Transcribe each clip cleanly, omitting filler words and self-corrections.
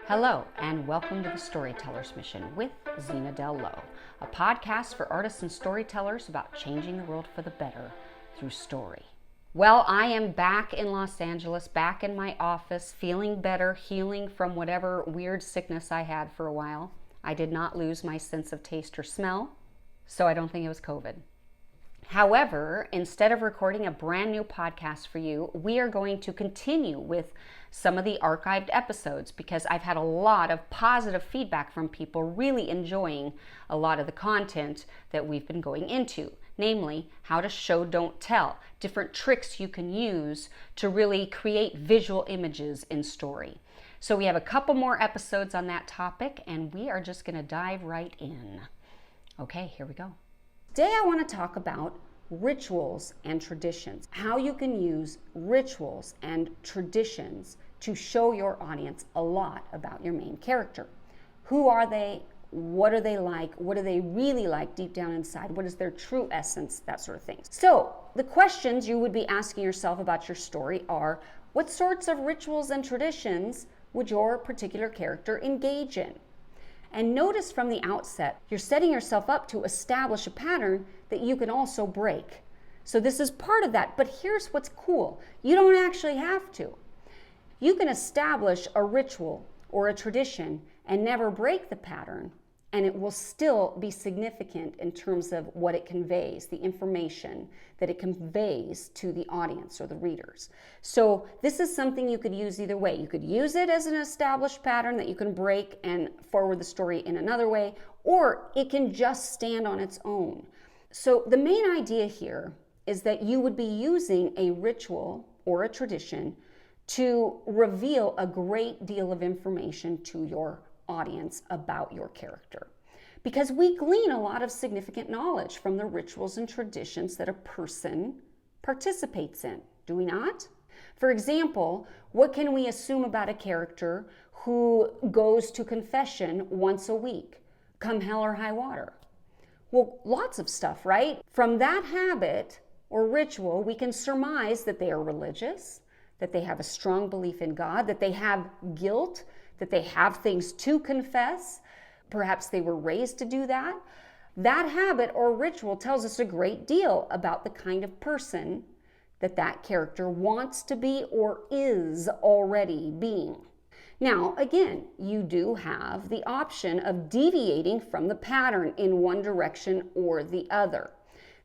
Hello, and welcome to The Storyteller's Mission with Zena Del Lowe, a podcast for artists and storytellers about changing the world for the better through story. Well, I am back in Los Angeles, back in my office, feeling better, healing from whatever weird sickness I had for a while. I did not lose my sense of taste or smell, so I don't think it was COVID. However, instead of recording a brand new podcast for you, we are going to continue with some of the archived episodes because I've had a lot of positive feedback from people really enjoying a lot of the content that we've been going into, namely how to show, don't tell, different tricks you can use to really create visual images in story. So we have a couple more episodes on that topic, and we are just going to dive right in. Okay, here we go. Today I want to talk about rituals and traditions, how you can use rituals and traditions to show your audience a lot about your main character. Who are they? What are they like? What do they really like deep down inside? What is their true essence? That sort of thing. So the questions you would be asking yourself about your story are, what sorts of rituals and traditions would your particular character engage in? And notice from the outset, you're setting yourself up to establish a pattern that you can also break. So this is part of that, but here's what's cool. You don't actually have to. You can establish a ritual or a tradition and never break the pattern, and it will still be significant in terms of what it conveys, the information that it conveys to the audience or the readers. So this is something you could use either way. You could use it as an established pattern that you can break and forward the story in another way, or it can just stand on its own. So the main idea here is that you would be using a ritual or a tradition to reveal a great deal of information to your audience about your character. Because we glean a lot of significant knowledge from the rituals and traditions that a person participates in, do we not? For example, what can we assume about a character who goes to confession once a week, come hell or high water? Well, lots of stuff, right? From that habit or ritual, we can surmise that they are religious, that they have a strong belief in God, that they have guilt, that they have things to confess. Perhaps they were raised to do that. That habit or ritual tells us a great deal about the kind of person that that character wants to be or is already being. Now, again, you do have the option of deviating from the pattern in one direction or the other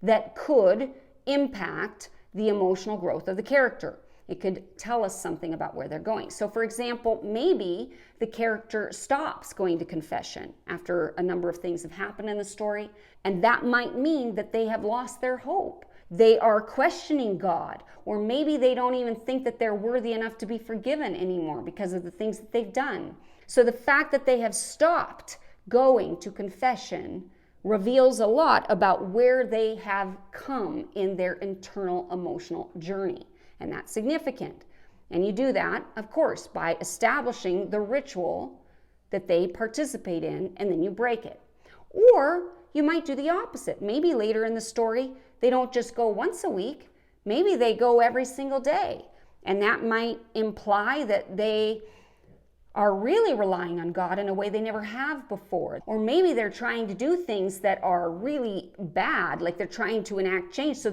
that could impact the emotional growth of the character. It could tell us something about where they're going. So for example, maybe the character stops going to confession after a number of things have happened in the story, and that might mean that they have lost their hope. They are questioning God, or maybe they don't even think that they're worthy enough to be forgiven anymore because of the things that they've done. So the fact that they have stopped going to confession reveals a lot about where they have come in their internal emotional journey. And that's significant. And you do that, of course, by establishing the ritual that they participate in, and then you break it. Or you might do the opposite. Maybe later in the story, they don't just go once a week. Maybe they go every single day. And that might imply that they are really relying on God in a way they never have before. Or maybe they're trying to do things that are really bad, like they're trying to enact change. So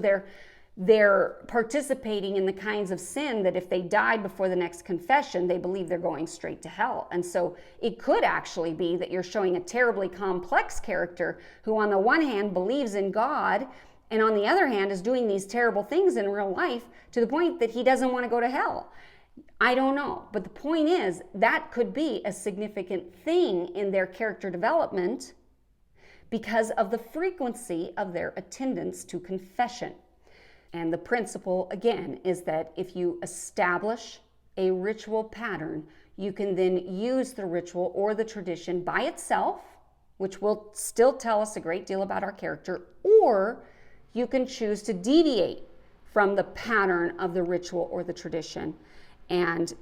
they're participating in the kinds of sin that if they died before the next confession, they believe they're going straight to hell. And so it could actually be that you're showing a terribly complex character who on the one hand believes in God and on the other hand is doing these terrible things in real life to the point that he doesn't want to go to hell. I don't know. But the point is that could be a significant thing in their character development because of the frequency of their attendance to confession. And the principle, again, is that if you establish a ritual pattern, you can then use the ritual or the tradition by itself, which will still tell us a great deal about our character, or you can choose to deviate from the pattern of the ritual or the tradition, and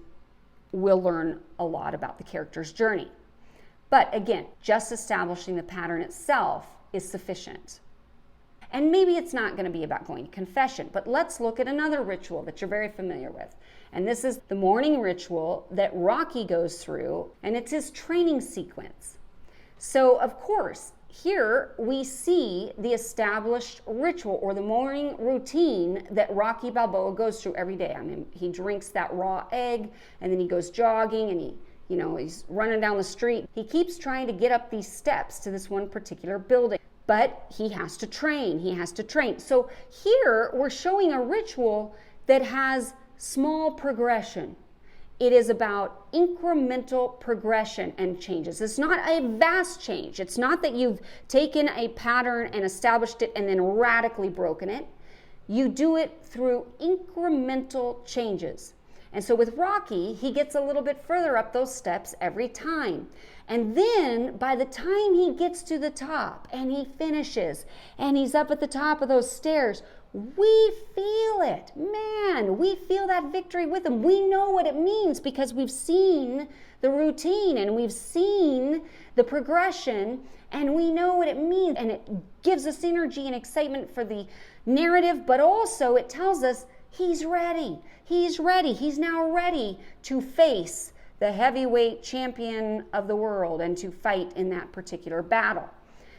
we'll learn a lot about the character's journey. But again, just establishing the pattern itself is sufficient. And maybe it's not going to be about going to confession, but let's look at another ritual that you're very familiar with. And this is the morning ritual that Rocky goes through, and it's his training sequence. So, of course, here we see the established ritual or the morning routine that Rocky Balboa goes through every day. I mean, he drinks that raw egg, and then he goes jogging, and he's running down the street. He keeps trying to get up these steps to this one particular building, but he has to train. So here we're showing a ritual that has small progression. It is about incremental progression and changes. It's not a vast change. It's not that you've taken a pattern and established it and then radically broken it. You do it through incremental changes. And so with Rocky, he gets a little bit further up those steps every time. And then by the time he gets to the top and he finishes and he's up at the top of those stairs, we feel it. Man, we feel that victory with him. We know what it means because we've seen the routine and we've seen the progression, and we know what it means. And it gives us energy and excitement for the narrative, but also it tells us he's ready. He's ready. He's now ready to face the heavyweight champion of the world and to fight in that particular battle.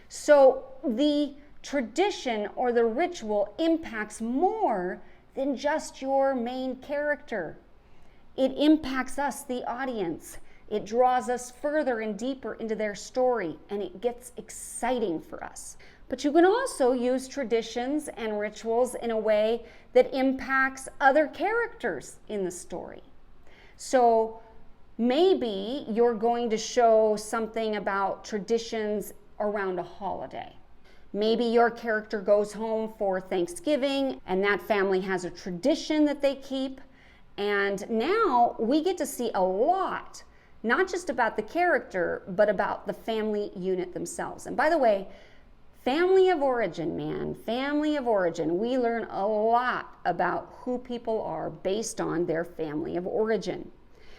So the tradition or the ritual impacts more than just your main character. It impacts us, the audience. It draws us further and deeper into their story, and it gets exciting for us. But you can also use traditions and rituals in a way that impacts other characters in the story. So maybe you're going to show something about traditions around a holiday. Maybe your character goes home for Thanksgiving and that family has a tradition that they keep. And now we get to see a lot, not just about the character, but about the family unit themselves. And by the way, family of origin, man, family of origin. We learn a lot about who people are based on their family of origin.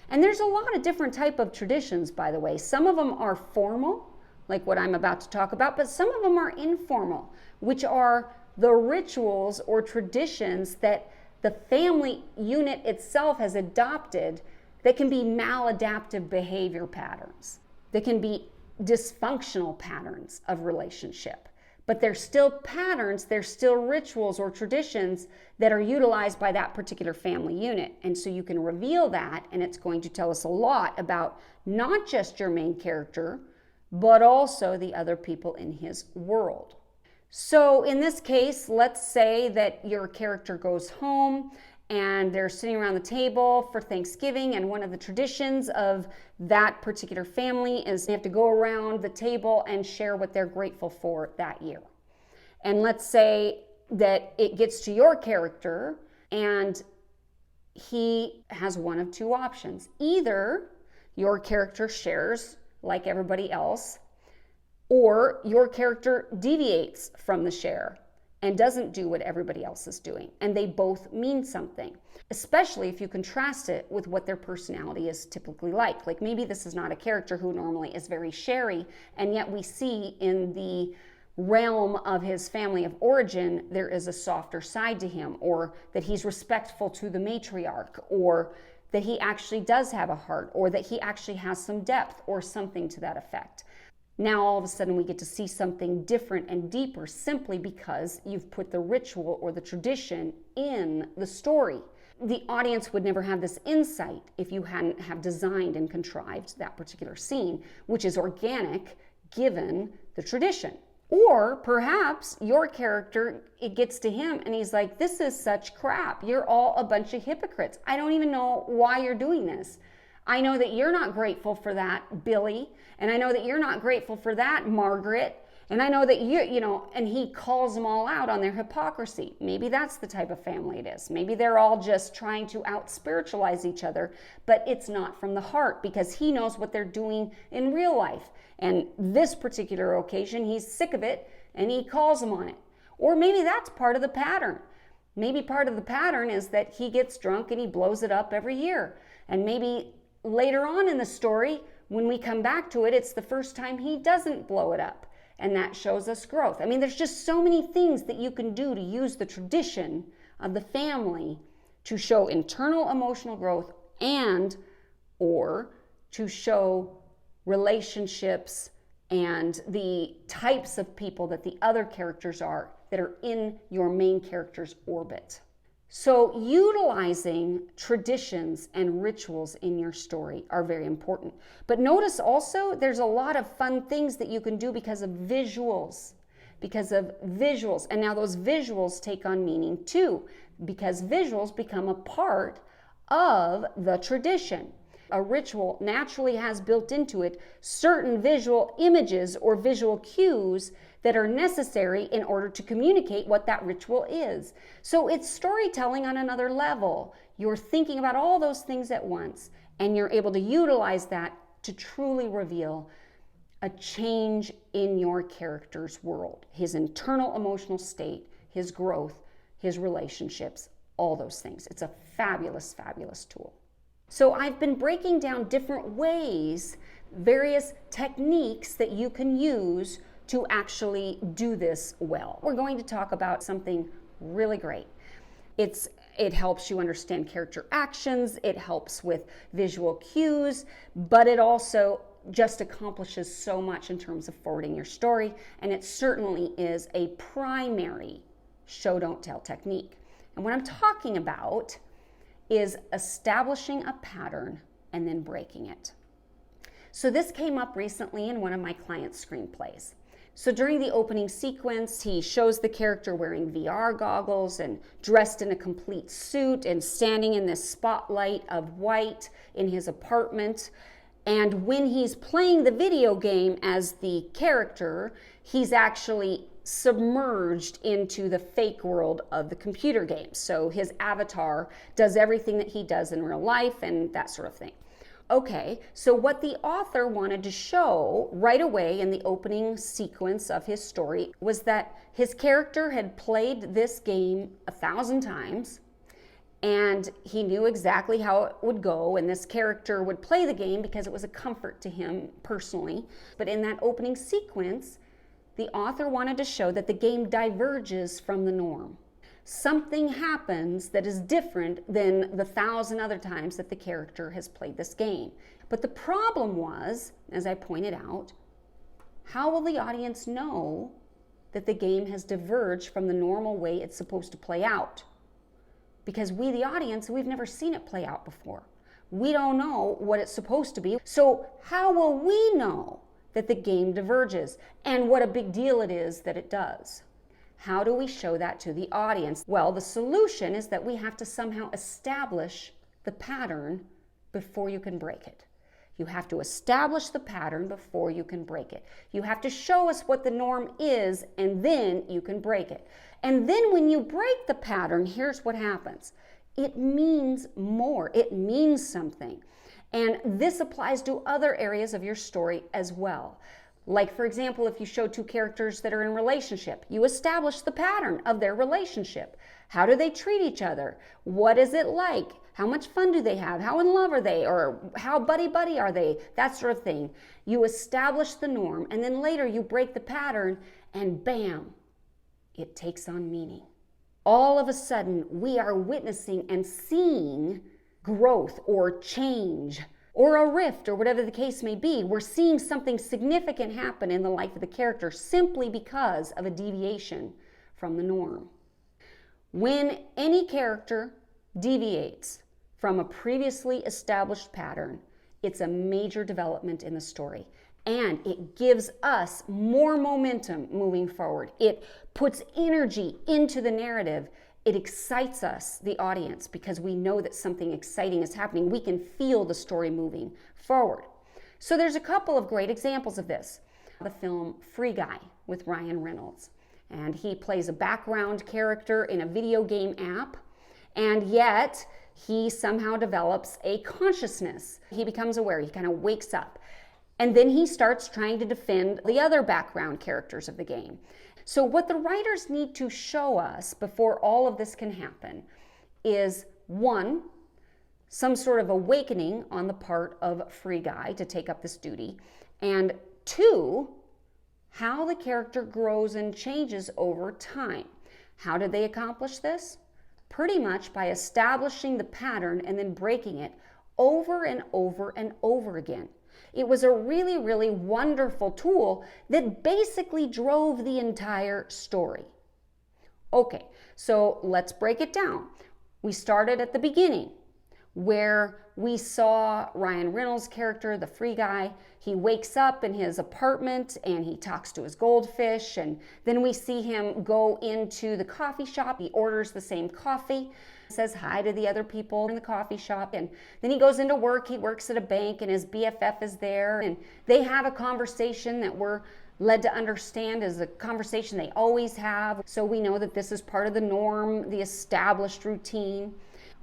And there's a lot of different type of traditions, by the way. Some of them are formal, like what I'm about to talk about, but some of them are informal, which are the rituals or traditions that the family unit itself has adopted that can be maladaptive behavior patterns. They can be dysfunctional patterns of relationship, but they're still patterns, they're still rituals or traditions that are utilized by that particular family unit. And so you can reveal that, and it's going to tell us a lot about not just your main character, but also the other people in his world. So in this case, let's say that your character goes home and they're sitting around the table for Thanksgiving, and one of the traditions of that particular family is they have to go around the table and share what they're grateful for that year. And let's say that it gets to your character and he has one of two options. Either your character shares like everybody else, or your character deviates from the share and doesn't do what everybody else is doing. And they both mean something, especially if you contrast it with what their personality is typically like. Like maybe this is not a character who normally is very sharey, and yet we see in the realm of his family of origin, there is a softer side to him, or that he's respectful to the matriarch, or that he actually does have a heart, or that he actually has some depth, or something to that effect. Now all of a sudden we get to see something different and deeper simply because you've put the ritual or the tradition in the story. The audience would never have this insight if you hadn't have designed and contrived that particular scene, which is organic given the tradition. Or perhaps your character, it gets to him and he's like, this is such crap. You're all a bunch of hypocrites. I don't even know why you're doing this. I know that you're not grateful for that, Billy. And I know that you're not grateful for that, Margaret. And I know that and he calls them all out on their hypocrisy. Maybe that's the type of family it is. Maybe they're all just trying to out-spiritualize each other, but it's not from the heart because he knows what they're doing in real life. And this particular occasion, he's sick of it and he calls them on it. Or maybe that's part of the pattern. Maybe part of the pattern is that he gets drunk and he blows it up every year. And maybe later on in the story, when we come back to it, it's the first time he doesn't blow it up. and that shows us growth. I mean, there's just so many things that you can do to use the tradition of the family to show internal emotional growth and or to show relationships and the types of people that the other characters are that are in your main character's orbit. So utilizing traditions and rituals in your story are very important. But notice also there's a lot of fun things that you can do because of visuals. And now those visuals take on meaning too, because visuals become a part of the tradition. A ritual naturally has built into it certain visual images or visual cues that are necessary in order to communicate what that ritual is. So it's storytelling on another level. You're thinking about all those things at once, and you're able to utilize that to truly reveal a change in your character's world, his internal emotional state, his growth, his relationships, all those things. It's a fabulous, fabulous tool. So I've been breaking down different ways, various techniques that you can use to actually do this well. We're going to talk about something really great. It helps you understand character actions, it helps with visual cues, but it also just accomplishes so much in terms of forwarding your story, and it certainly is a primary show don't tell technique. And what I'm talking about is establishing a pattern and then breaking it. So this came up recently in one of my clients' screenplays. So during the opening sequence, he shows the character wearing VR goggles and dressed in a complete suit and standing in this spotlight of white in his apartment. And when he's playing the video game as the character, he's actually submerged into the fake world of the computer game. So his avatar does everything that he does in real life and that sort of thing. Okay, so what the author wanted to show right away in the opening sequence of his story was that his character had played this game 1,000 times, and he knew exactly how it would go, and this character would play the game because it was a comfort to him personally. But in that opening sequence, the author wanted to show that the game diverges from the norm. Something happens that is different than the 1,000 other times that the character has played this game. But the problem was, as I pointed out, how will the audience know that the game has diverged from the normal way it's supposed to play out? Because we, the audience, we've never seen it play out before. We don't know what it's supposed to be. So how will we know that the game diverges and what a big deal it is that it does? How do we show that to the audience? Well, the solution is that we have to somehow establish the pattern before you can break it. You have to establish the pattern before you can break it. You have to show us what the norm is, and then you can break it. And then when you break the pattern, here's what happens. It means more. It means something. And this applies to other areas of your story as well. Like, for example, if you show two characters that are in a relationship, you establish the pattern of their relationship. How do they treat each other? What is it like? How much fun do they have? How in love are they? Or how buddy-buddy are they? That sort of thing. You establish the norm, and then later you break the pattern, and bam, it takes on meaning. All of a sudden, we are witnessing and seeing growth or change or a rift or whatever the case may be. We're seeing something significant happen in the life of the character simply because of a deviation from the norm. When any character deviates from a previously established pattern, it's a major development in the story. And it gives us more momentum moving forward. It puts energy into the narrative. It excites us, the audience, because we know that something exciting is happening. We can feel the story moving forward. So there's a couple of great examples of this. The film Free Guy with Ryan Reynolds. And he plays a background character in a video game app, and yet he somehow develops a consciousness. He becomes aware, he kind of wakes up. And then he starts trying to defend the other background characters of the game. So what the writers need to show us before all of this can happen is, one, some sort of awakening on the part of Free Guy to take up this duty, and two, how the character grows and changes over time. How did they accomplish this? Pretty much by establishing the pattern and then breaking it over and over and over again. It was a really, really wonderful tool that basically drove the entire story. Okay, so let's break it down. We started at the beginning where we saw Ryan Reynolds' character, the free guy. He wakes up in his apartment and he talks to his goldfish, and then we see him go into the coffee shop. He orders the same coffee, says hi to the other people in the coffee shop, and then he goes into work. He works at a bank and his BFF is there, and they have a conversation that we're led to understand is a conversation they always have. So we know that this is part of the norm, the established routine.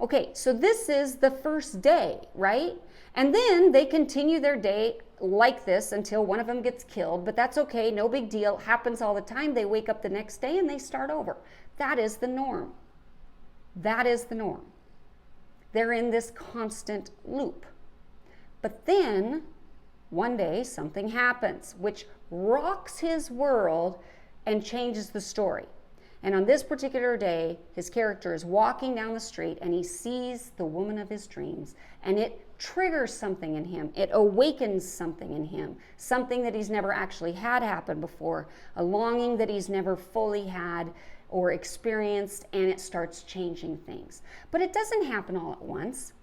Okay, so this is the first day, right? And then they continue their day like this until one of them gets killed, but that's okay, no big deal, happens all the time. They wake up the next day and they start over. That is the norm. That is the norm. They're in this constant loop. But then one day something happens which rocks his world and changes the story. And on this particular day, his character is walking down the street and he sees the woman of his dreams, and it triggers something in him. It awakens something in him, something that he's never actually had happen before, a longing that he's never fully had or experienced, and it starts changing things. But it doesn't happen all at once.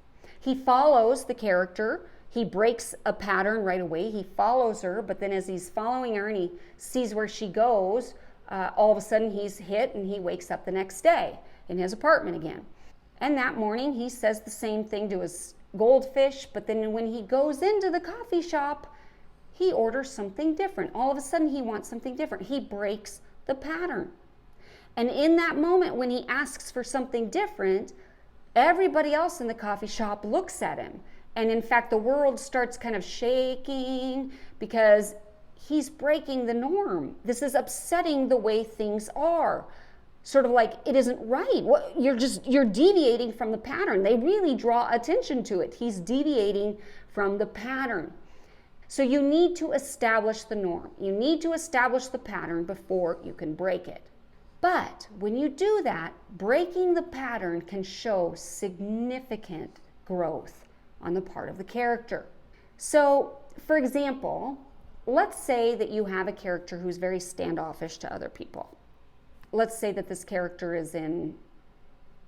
He follows the character. He breaks a pattern right away. He follows her, but then as he's following her and he sees where she goes, all of a sudden he's hit and he wakes up the next day in his apartment again. And that morning he says the same thing to his goldfish, but then when he goes into the coffee shop, he orders something different. All of a sudden he wants something different. He breaks the pattern. And in that moment when he asks for something different, everybody else in the coffee shop looks at him. And in fact, the world starts kind of shaking because he's breaking the norm. This is upsetting the way things are. Sort of like, it isn't right. You're deviating from the pattern. They really draw attention to it. He's deviating from the pattern. So you need to establish the norm. You need to establish the pattern before you can break it. But when you do that, breaking the pattern can show significant growth on the part of the character. So, for example, let's say that you have a character who's very standoffish to other people. Let's say that this character is in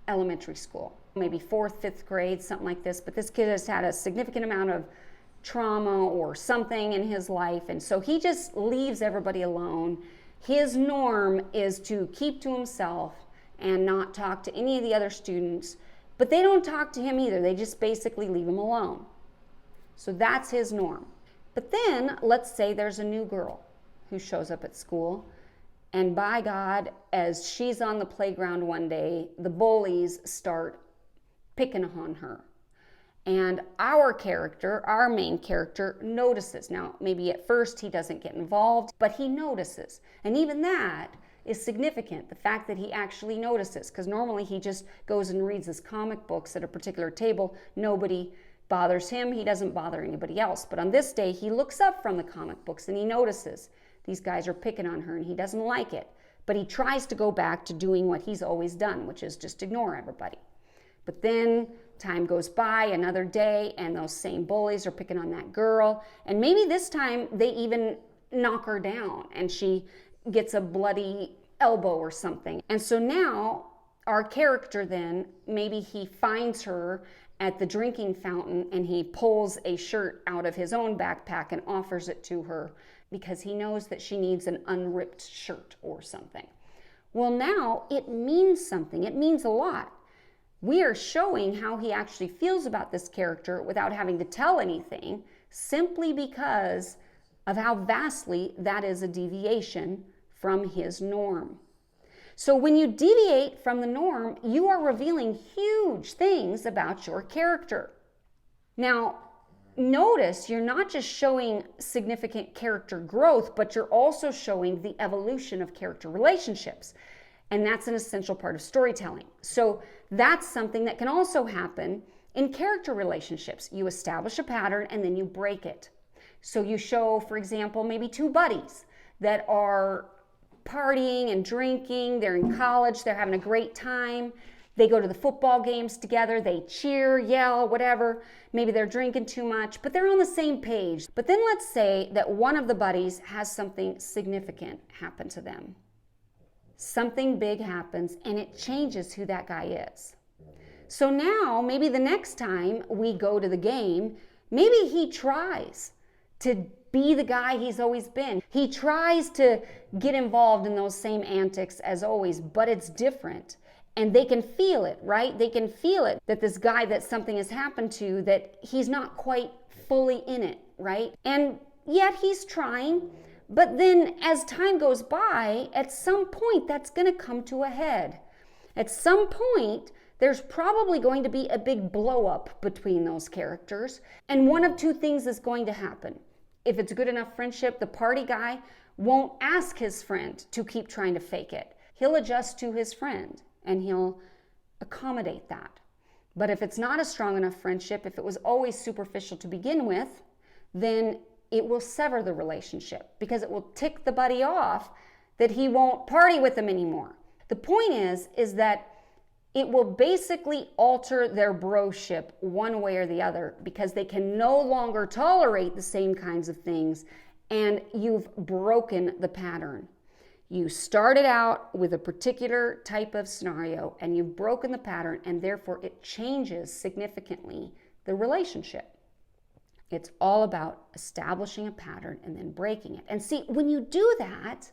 elementary school, maybe 4th, 5th grade, something like this, but this kid has had a significant amount of trauma or something in his life, and so he just leaves everybody alone. His norm is to keep to himself and not talk to any of the other students, but they don't talk to him either. They just basically leave him alone. So that's his norm. But then let's say there's a new girl who shows up at school, and by God, as she's on the playground one day, the bullies start picking on her. And our character, our main character, notices. Now, maybe at first he doesn't get involved, but he notices. And even that is significant, the fact that he actually notices, because normally he just goes and reads his comic books at a particular table. Nobody bothers him. He doesn't bother anybody else. But on this day, he looks up from the comic books and he notices these guys are picking on her and he doesn't like it. But he tries to go back to doing what he's always done, which is just ignore everybody. But then time goes by, another day, and those same bullies are picking on that girl. And maybe this time they even knock her down and she gets a bloody elbow or something. And so now our character then, maybe he finds her at the drinking fountain and he pulls a shirt out of his own backpack and offers it to her because he knows that she needs an unripped shirt or something. Well, now it means something. It means a lot. We are showing how he actually feels about this character without having to tell anything, simply because of how vastly that is a deviation from his norm. So when you deviate from the norm, you are revealing huge things about your character. Now, notice you're not just showing significant character growth, but you're also showing the evolution of character relationships. And that's an essential part of storytelling. So that's something that can also happen in character relationships. You establish a pattern and then you break it. So you show, for example, maybe two buddies. that are partying and drinking. They're in college, they're having a great time. They go to the football games together, they cheer, yell, whatever. Maybe they're drinking too much, but they're on the same page. But then let's say that one of the buddies has something significant happen to them. Something big happens and it changes who that guy is. So now, maybe the next time we go to the game, maybe he tries to be the guy he's always been. He tries to get involved in those same antics as always, but it's different. And they can feel it, right? They can feel it that this guy that something has happened to, that he's not quite fully in it, right? And yet he's trying, but then as time goes by, at some point that's going to come to a head. At some point, there's probably going to be a big blow up between those characters, and one of two things is going to happen. If it's a good enough friendship, the party guy won't ask his friend to keep trying to fake it. He'll adjust to his friend and he'll accommodate that. But if it's not a strong enough friendship, if it was always superficial to begin with, then it will sever the relationship because it will tick the buddy off that he won't party with them anymore. The point is that it will basically alter their broship one way or the other because they can no longer tolerate the same kinds of things, and you've broken the pattern. You started out with a particular type of scenario and you've broken the pattern, and therefore it changes significantly the relationship. It's all about establishing a pattern and then breaking it. And see, when you do that,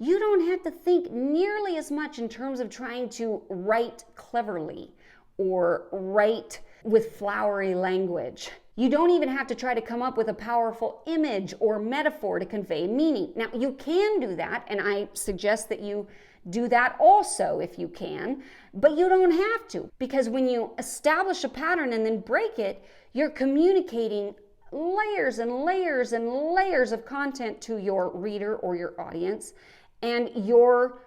you don't have to think nearly as much in terms of trying to write cleverly or write with flowery language. You don't even have to try to come up with a powerful image or metaphor to convey meaning. Now, you can do that, and I suggest that you do that also if you can, but you don't have to, because when you establish a pattern and then break it, you're communicating layers and layers and layers of content to your reader or your audience, and you're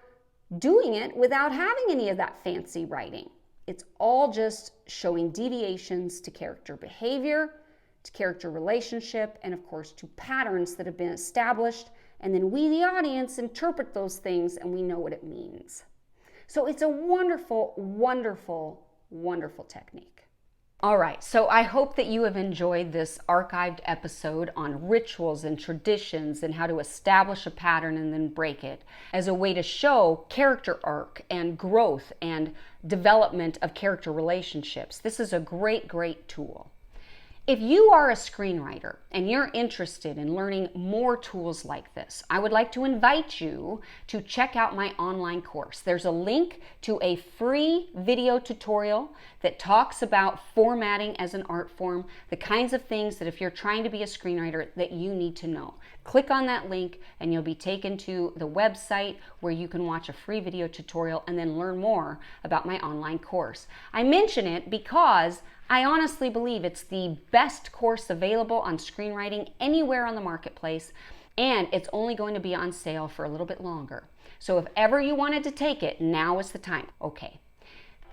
doing it without having any of that fancy writing. It's all just showing deviations to character behavior, to character relationship, and of course to patterns that have been established, and then we, the audience, interpret those things and we know what it means. So it's a wonderful, wonderful, wonderful technique. All right, so I hope that you have enjoyed this archived episode on rituals and traditions and how to establish a pattern and then break it as a way to show character arc and growth and development of character relationships. This is a great, great tool. If you are a screenwriter and you're interested in learning more tools like this, I would like to invite you to check out my online course. There's a link to a free video tutorial that talks about formatting as an art form, the kinds of things that if you're trying to be a screenwriter that you need to know. Click on that link and you'll be taken to the website where you can watch a free video tutorial and then learn more about my online course. I mention it because I honestly believe it's the best course available on screenwriting anywhere on the marketplace, and it's only going to be on sale for a little bit longer. So if ever you wanted to take it, now is the time. Okay.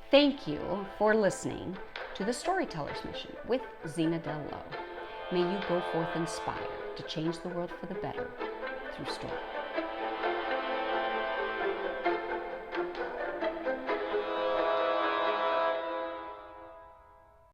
Thank you for listening to The Storyteller's Mission with Zena Del Lo. May you go forth inspired to change the world for the better through story.